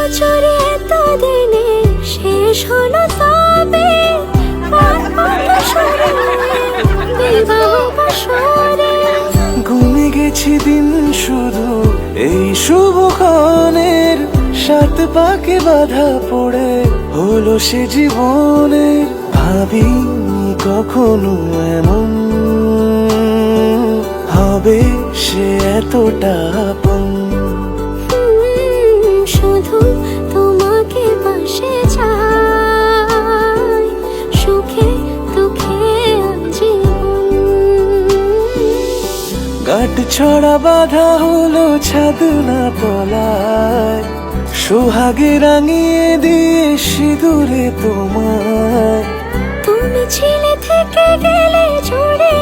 বছরে এতদিনে শেষ হলো তবে বিবাহ বাসরে। গুনে গেছি দিন শুধু এই শুভক্ষণের, সাত পাকে বাধা পড়ে হলো সে জীবনের। ভাবিনি কখনো এমন হবে সে এতটা আপন। শুধু তোমাকে পাশে চাই, সুখে দুঃখে আজীবন। গাঁট ছড়া বাঁধা হলো ছাদ না তলায়, সোহাগে রাঙিয়ে দিয়ে সিঁদুরে তোমায়। তুমি ছিলে থেকে গেলে ঝরে